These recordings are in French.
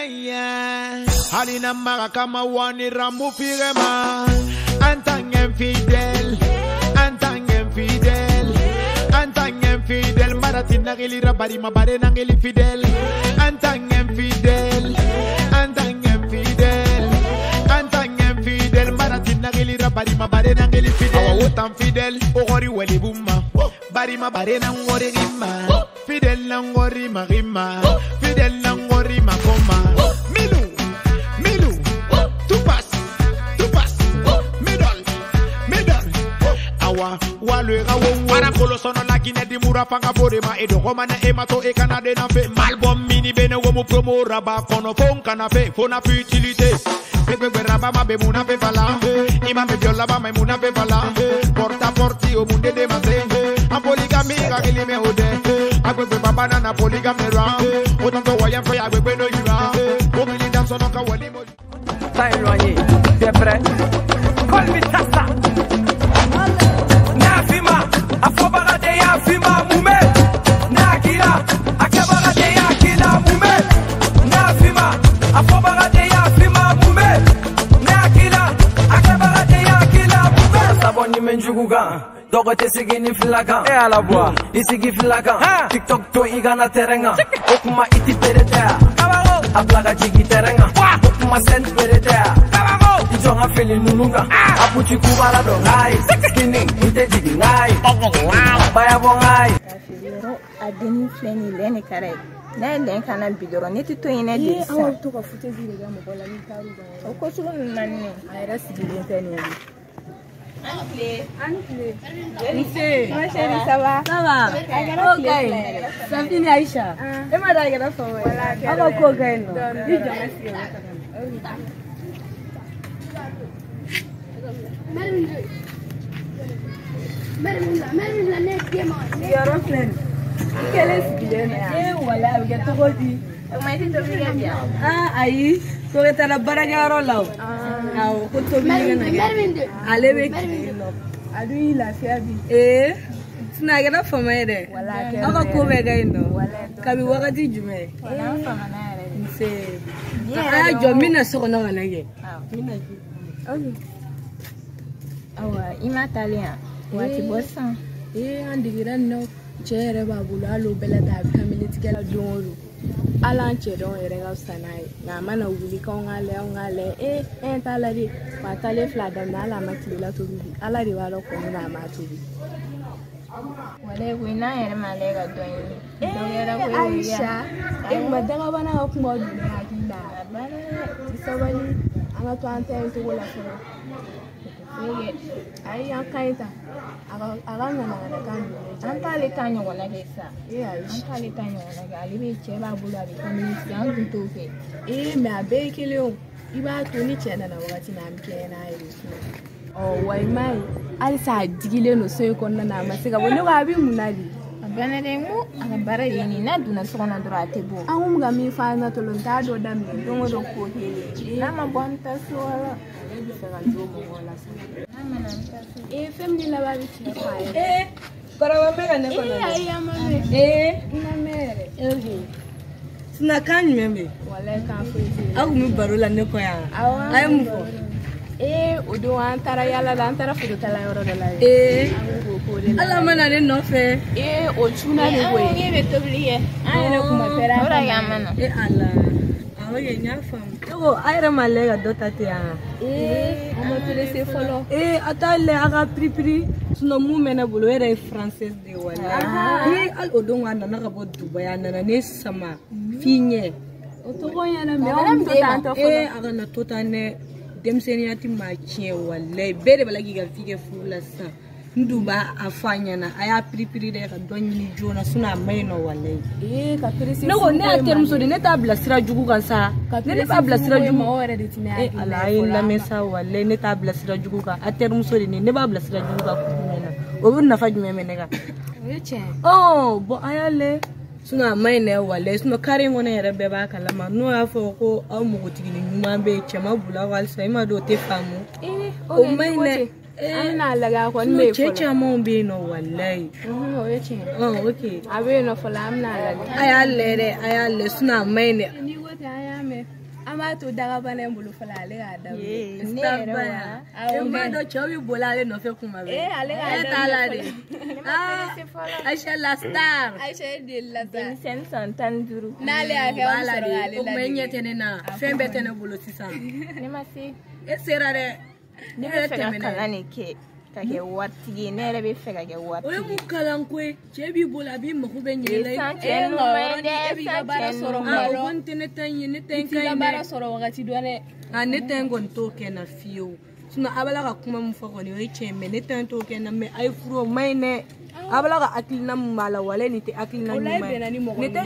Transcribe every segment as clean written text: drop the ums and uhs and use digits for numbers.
Halina Marakama wani Rambo Firema. Antang fidèle. Maratina geli rabari mabare nangeli fidèle. Antang fidèle. Maratina geli rabari mabare nangeli fidèle. Awa wotan fidèle. Ogori wali bumma. Bari mabare nangori rima. Fidèle nangori marima. Fidèle nangori makoma. Milu. Tout passe. Middle. Awa walwe gawo wara kolo sono la Guinée di mura fanga borema edo romana emato e canade na fe malbom mini bene womo promo raba kono fon kana fe fona fu utilité bebe raba ma be muna fe fala ima me viola ba me muna fe fala porta porti o munde de mase a poligami ga ele me ode agbe baba na poligami ra o tanto waya fe agbe no yura o mi dan sono ka wali mo tá éloigné bien prêt call me tasta Afobagade ya fima mume Nakira Akabagade ya kila mume Nafima Afobagade ya fima mume Nakira Akabagade ya kila mume Saboni menjuguga Dogo te sigi ni filaga E ala boa Isigi filaga TikTok to igana terenga Okuma iti peretea Ablaga jigi terenga Okuma send peretea Ijonga feli nununga Apuchi kubala do ngai Skinning inte jigi ngai Baya bo ngai Afibiro adeni fleni leni kare Na len kana bidoro neti to ine de sa awa to ka fute zire ga mo bola ni taru ga o ko su nanne ayra sigile tani Ancle. Ma chérie, ça va? Ça va. Ok. Safini Aisha. E ma da gara fa wai. Aba ko ga no. Ni jama si ga. Mermin ne kema. Yoro plan. Quel est ce wala ga to godi. Ma ti to biga bia. Ayi. Ko ga tara baragaro law. Ko to biga na. Alebe adu la fiabi. Sina ga fa mai de. Aka ko be ga indo. Kabi wakati jume. Wala fa mana re. Se. Aya jo mina so na wala ge. Mina ji. Awa ima talien. Wati bossa. Andigiran no chere babulu alo bela da family tikela donoro. Alan chedon erenga sanai na mana wuli ka ngale entalari patale flada na la makila to bi ala ri wala ko na ma to bi wale wina ere malega doyi doyera ko Aisha madanga bana ko mo dunya kinda bana isawali anga to ante to wala so ai akaita aga na kan antale kanyo wala gesa Aisha antale kanyo wala ga libe cheba bula bi community an to fe me abe kile iba to ni chena na wakati na mke na iru wai mai alisa digile no so ko na masiga woni ga bi munali abana de mu aga bara yini na duna so na dura tebo an ga mi fa na to lon ta do dam mi don do ko hele na ma bonta so wala bi sa ga do mo wala sa na mananta femni la ba bi ci fa para wa mera ne ko na ai amame ina mere sina kan meme wala kan fa agu mi barola ne ko ya ay mu fo odo antara yala la antara fudo tala yoro de la ala mana ne no fe o chuna ne we ngi be tobliye ay ne kuma pera ora ya mana ala awe nya fam to ayra malega dotati ya ama pele se folo atale aga pripri suno mu mena bolo era française de wala al odo wana na ga bo Dubai na ne sama finye o to go yana me o to tanto aga na to tane demseniati machie wallahi bere balagi ga fike fula sa nduba afanya na aya pripiri de ga donni jona suna maino wallahi ka prisi no ne atem so de ne tabla sira jugu kan sa ne tabla sira jugu ma ore de tine ala illa mesa wallahi ne tabla sira jugu ka atem so de ne babla sira jugu ka kumena o na faju meme ga yeche bo ayale suna maine wallahi suna kare ngone yere be ba kalama no afo ko aw mo tigini nyuma be chema bula wal sai ma do te famu o maine ana laga ko me ko checha mo be no wallahi o yeche okay abe no fala amna laga ayale suna maine ni wote ayame Ama to daga bana mbulu fala ale ga da. Ne do chobi bola ale no fe kuma be. Ale ga da la de. Aisha la star. Aisha de la star. Sen son tan duru. Nale ake o soro ale la. O menye tenena. Fembe tene bolo sisa. Ne ma se. E sera de. Ne be fe kala ne ke. Kage watigi ne re be fe kage watigi. O mu kalan kwe. Chebi bola bi mo ko be nyele. E no e bi ga bara soro maro. O tene tan yene tan kai ne. Bara soro wakati dole. Ne tengo ntoke na fio. Suna abala ka kuma mu fako ni chembe ne tanto ke na me ay furo mai ne abala ka akilina mala wale ni te akilina ni mai ne te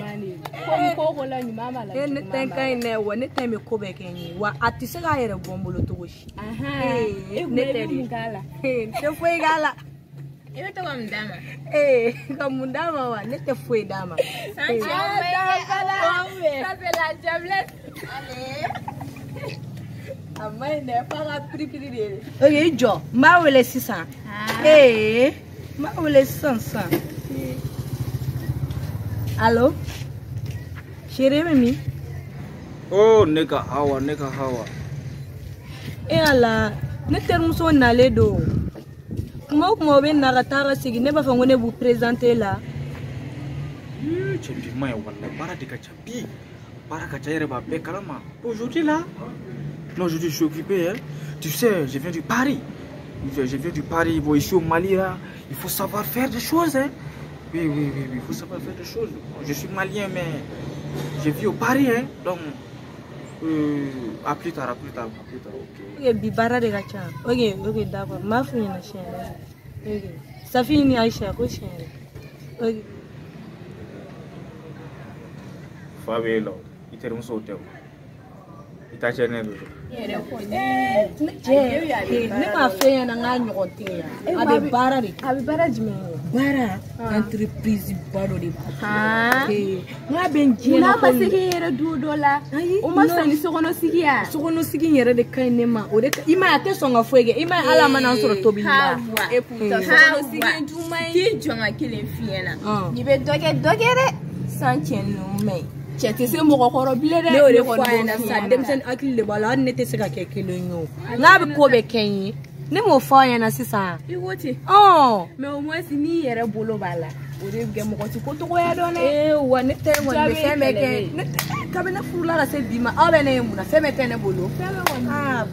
ko la ni mama la ne tanka ne wa ne teme ko be kenyi wa atise ga yere bombolo to goshi ne te ri gala te foi gala e to wa mdama ka mundama wa ne te foi dama sanche ça c'est la diablesse allez Amai ne para pripiri de. Oye jo, ma wele sisa. Ma wele sansa. Allo? Chérie Mimi. Oh, nigga hawa. Ala, ne termuso na le do. Kuma be na ratara sigi ne ba fangone vous présenter là. Tu me dis moi wala bara de kachapi. Bara kachayere ba be kalama. Aujourd'hui là. Non, je suis occupé, hein. Tu sais, je viens du Paris. Bon, ici au Mali, là, il faut savoir faire des choses, hein. Oui, il faut savoir faire des choses. Je suis malien, mais je vis au Paris, hein. Donc, à plus tard, ok. Ok, bibara de gacha. Ok, d'accord. Ma fille na chérie. Ok. Sa fille ni Aïcha, ko chérie. Ok. Fabelo, il te remonte au thème. Ita chene do. Ne ma fe na nga nyote ya. Abe bara de. Abe bara jime. Bara entreprise baro de. Nga benje na ko se yere du dola. O ma sani sokono sigiya. Sokono sigi yere de kai ne ma. O de ima ate songa fuege. Ima ala mana soro tobi la. E puta sokono sigi du mai. Ki jonga kile fiena. Ni be dogere sanche no mai. Chete se mo kokoro bile de ne o ko na sa dem sen akili le bala ne te se ka kekelo nyo na be ko be kenyi ne mo fa ya na sisa iwote me o mo si ni yere bolo bala o de ge mo ko ti ko to ko ya do ne wa ne te mo be fe me ke ne ka be na furula la se bima abe ne mu na fe me te ne bolo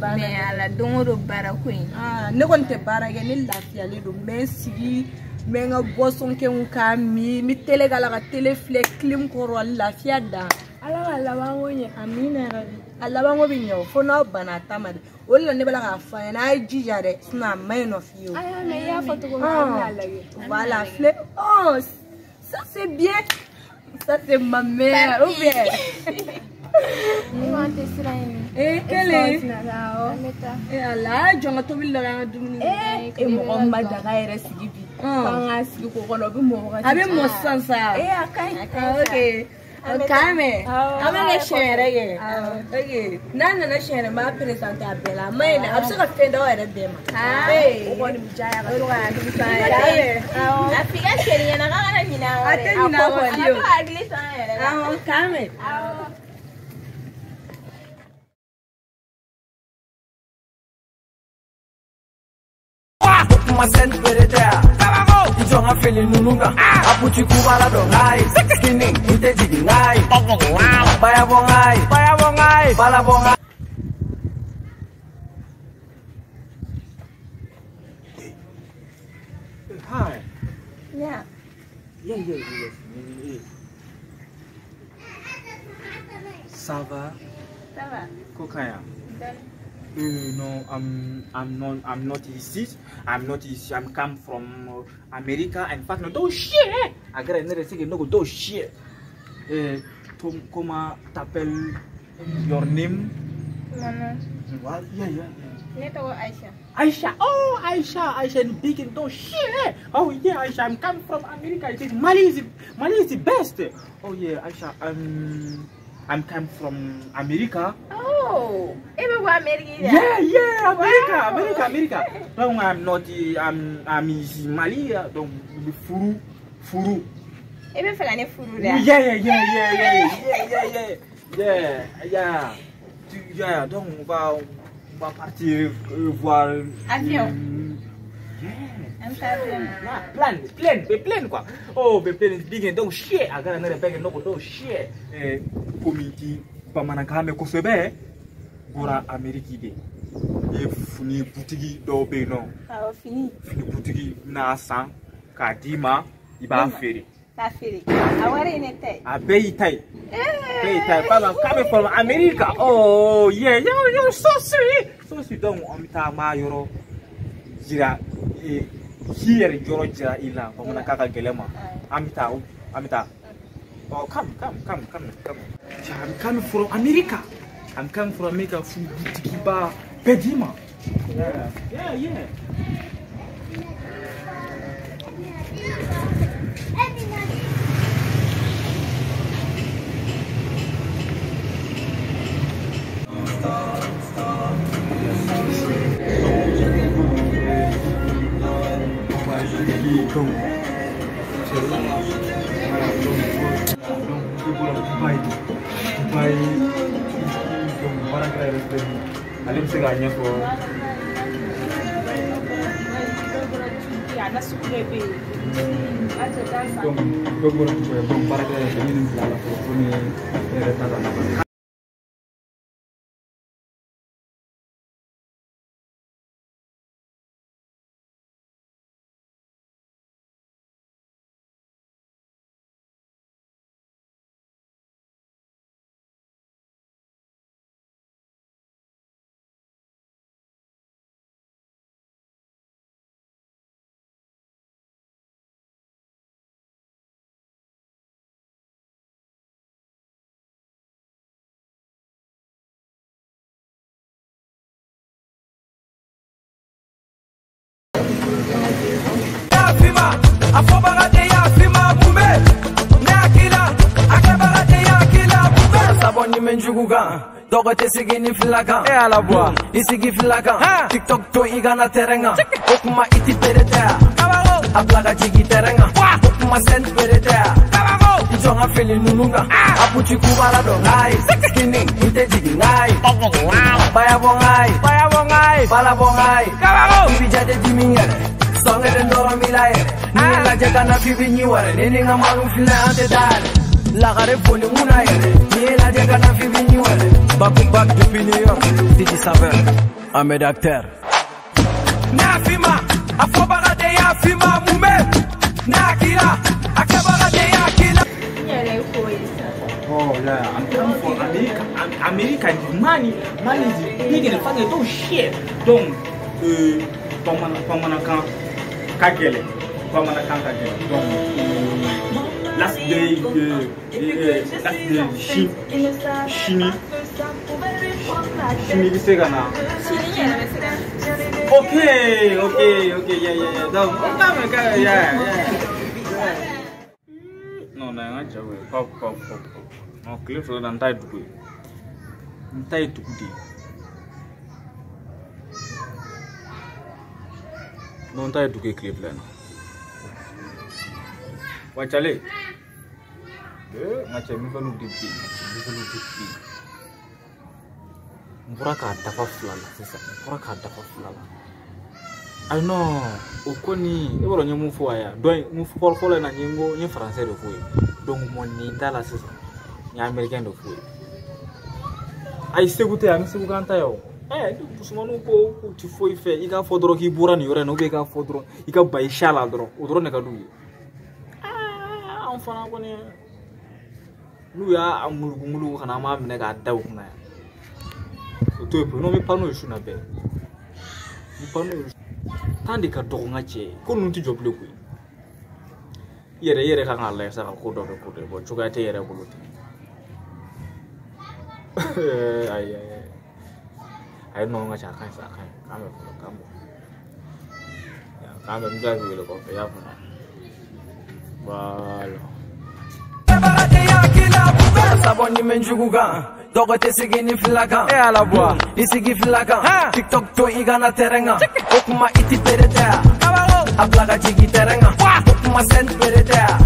ba me ala dongo bara queen ne ko te bara ge ne lafiya le do me sigi menga boson ke unka mi tele gala ka tele fle clim ko la fiada ala bangoye amina rabi ala bango binyo fona bana tamade wala ne bala ka fa na jija de sna main of you aya me ya photo ko ala voilà fle ça c'est bien ça c'est ma mère ou bien quelle est ala jonga to bil la dumuni Muhammad daga yere sigibi kanga sigi ko kono bi mo ga abi mo sansa akai okay kame amele shere ye okay nana shere ma presenter abela mai na absaka fenda wa yere bema o ko ni bijaya ga to ga ni bijaya afika shere na ga na nyina wa ko agli sa yere kame Masen peredea Ijonga feli nununga Apuchi kubala do ngai Skinny ite jigi ngai Baya bongai Bala bongai Hi. Yeah. Ça va? Kokaya. No, I'm not ici. I'm come from America. In fact, no, don't shit. I got another thing. No, don't shit. Comment t'appelles your name? Mama. What? Yeah. Neto Aisha. Aisha. Oh, Aisha. Big and don't shit. Oh yeah, Aisha. I'm come from America. I think Mali is the best. Oh yeah, Aisha. I'm come from America. Oh, even America. Yeah, America. No, I'm not. I'm in Mali. Donc furu. Even for any furu there. Yeah. Donc on va partir voir. Avion. Plein quoi. Oh, plein big donc shit. Agora não é big no do shit. Committee pamanakame ko sebe. Gora Amerique de. E funi boutique do be non. Ah, fini. Fini boutique na san kadima iba feri. Tá feri. Agora ele tem. A beitai. Para come from America. Oh, yeah, you so sweet. So sweet donc on ta ma yoro. Jira here yoro jira ila pamanaka gelema. Amita. Oh, come. I'm coming from America. I'm coming from America from Butikiba Pedima. Yeah. Ali bisa ganhar for. Ada sukrebe. Ada dança. Bom para que ele não fala por mim era tata. Dogo te sigini filakan e ala boa isigi filakan TikTok to igana terenga okuma iti pereta ablaga jigi terenga okuma send pereta ijonga fili nununga apuchi kubara do ngai skinning inte jigi ngai baya bongai bala bongai ibijade dimingere songere ndoro milaye ni la jaga na fibi nyiware nini ngamalu fila ante dale la gare foni munaye ni la jaga na fibi nyiware back depuis New York, Titi Saveur, Ahmed Acteur. Nafima, Afobara de Yafima, Mume, Nakila, Akabara de Yakila. Oh, yeah, I'm coming from America. America, money is big and fucking don't shit. Donc, Pamanakan Kagele. Donc, last day, Chini. Chini Segana. Okay, yeah. Yeah. No, I'm Pop. No, clip for the entire degree. Entire degree. No, entire degree Cleveland. What's a late? Macam ni kalau dipi. Muraka dapat fulala, sisa. Muraka dapat fulala. I know. Ukoni, ibu orang nyamu fuaya. Doi, mufu kol na nyengo, nyen Fransai do fuai. Dong moni dala sisa. Nyen American do fuai. Ai segute, ami segukan tayo. Pusumanu ko ti foi fe. Ika fodoro ki buran yore no be ka fodoro. Ika bai shala doro. Odoro ne ka duyi. Fana kone lu ya amulu kana ma mine ga daw kuna to pe no me pano ishu na be mi pano tandi ka do ngache ko nun ti joble ku yere ka ngala sa ko do bo chuga te yere bulu ai no ngacha kan sa kan kamo ya kamo mga vile ko ya fana Voilà. Saboni menjuguga dogo te sigini filakan e ala boa isigi filakan TikTok to igana terenga okuma iti pereta ablaga jigi terenga okuma send pereta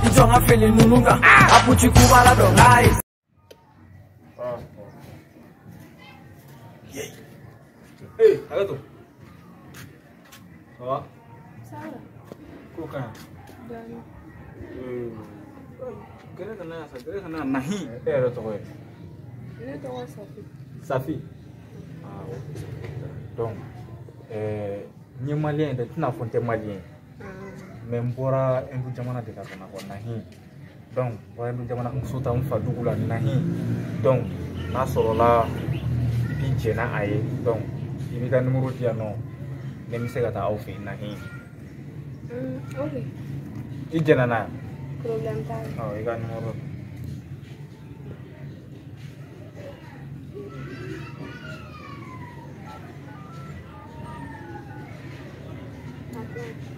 ijonga fili nununga apuchi kubala do ngai Hey, arrête. Ça va? Ça va. Coca. Kira kena nahi. Ada tu kau. Ini tahu Safi. Safi. Ah, donc, ni malien de tu n'as fonte malien. Même bora endu jamana de kata nak nahi. Donc, bora endu jamana musuta umfa dugula nahi. Donc, na sorola pinche na aye. Donc, ini kan numero dia no. Nem se kata aufi nahi. Okay. Ijana na. Problem tak. Oh, ikan numero.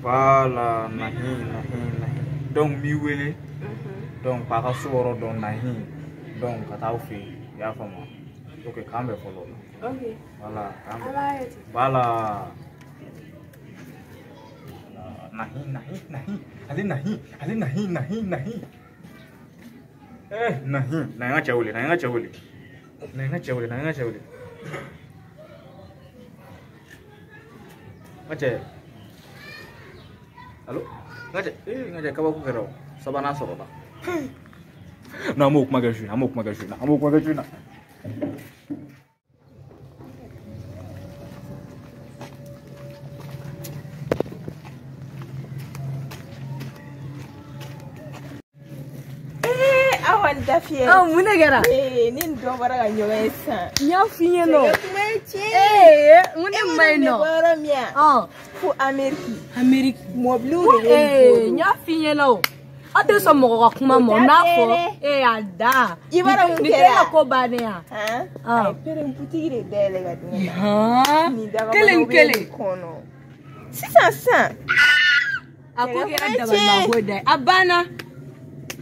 Voilà, nahi. Donc, mi wele. Donc, par rapport donc nahi. Donc, kata aufi. Ya fama. Ok, kambe follow. Okay. Voilà, kambe. Alright. Voilà. Nahi. Ali nahi. Nahi. Nanga chawli. Ngace. Halo? Ngace kabaku kero. Sabana soroba. Namuk magajuna. Dafiye. Mun gara. Nin do bara ga nyowe sa. Nya finye no. Meche. Mun mai no. Bara mia. Fu Ameriki. Moblu nya finye no. Ate so mo ko kuma mo na fo. Ada. Ibara mun Ni kera. ko bane ya. Ay pere mputi gire dele ga dina. Ni daga Kelen. Kono. Sisa. Akoge adaba na goda. Abana.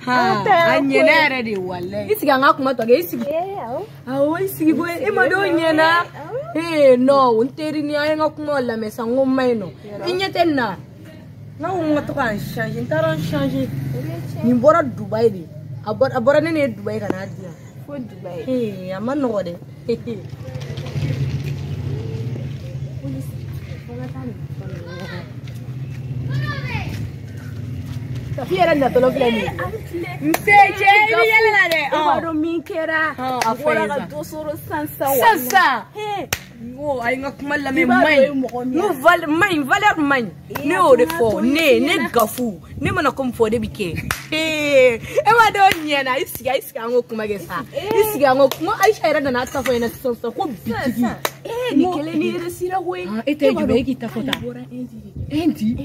Anyena ready wallahi. Isiga ngakuma to ga isigi. Isigi boy imado nyena. No, unteri ni ay ngakuma la mesa ngomai no. Inyetenna. Na ungato kan changer, taran changer. Ni bora Dubai di. Abora ne Dubai kana dia. Fo Dubai. Amano gode. Fiera na tolo flani. Mseje ni yala na de. Bado minkera. Agora ga dosoro sansa. Oh, ay ngakuma la me mai. No val mai valeur mai. Ne o de fo, ne gafu. Ne mana kom fo de bike. E ma do nyena isiga ngokuma gesa. Isiga ngokuma ay shaira na ta fo ina sansa ko bitigi. Ni kele ni resira we. Ete jube ki ta fota. Endi.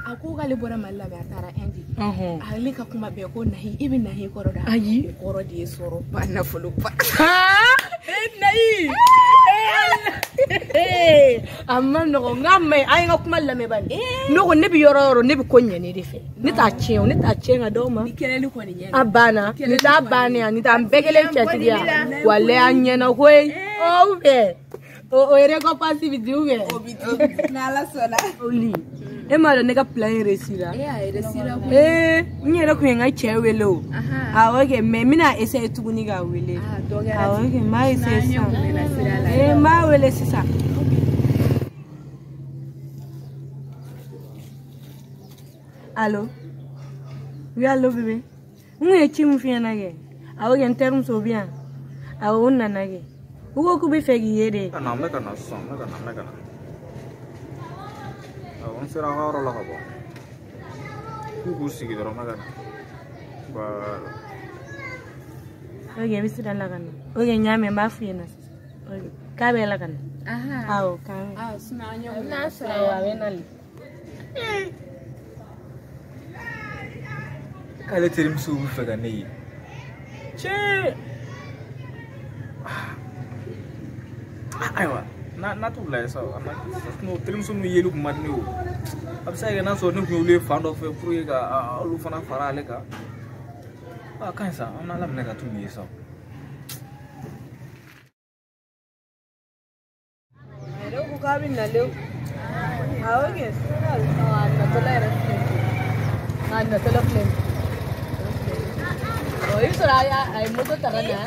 Ako gale bora malla be atara endi. Ali ka kuma be ko nahi ibn nahi koro da. Ayi koro di soro pa na fulu pa. Nahi. Amma no ngamme ay ngakuma la me ban. No ne bi yoro ne bi konye ne defe. Ni ta chenga doma. Ni kele ni ko ni nyena. Abana, ni ta bana, ni ta mbegele chatidia. Wale anyena kwe. Oh be. O ere ko pasi bidu be. Na la sona. Oli. Emaro nega plan resira. Resira. Nyere ku nga chewelo. Awoge me mina ese tuguni ga wele. Awoge ma ese sa. Ma wele sisa. Allo. Oui allo bébé. Mwe chimu fiana ge. Awoge en terme so bien. Awo nana ge. Ugo ku be fegi yede. Kana son. On sera ahora la habo. Kuku sigi doro magana. Voilà. Oge bisi dan lagana. Oge nyame ma fina. Oge kabe lagana. Awo kabe. Suna nyo na sa. Awa wenali. Ale terim su faga nei. Che. Aywa. Na tu la sa no terim su no yelu madni o. Ab sa ga na so no le fand of pro ga lu fana fara le ka. Kan sa amna lam ne ga tu ni sa. Pero ku kabin na leo. Awoge. Na tola era. Na tola plan. Oi, sura ya ay mo to tagana.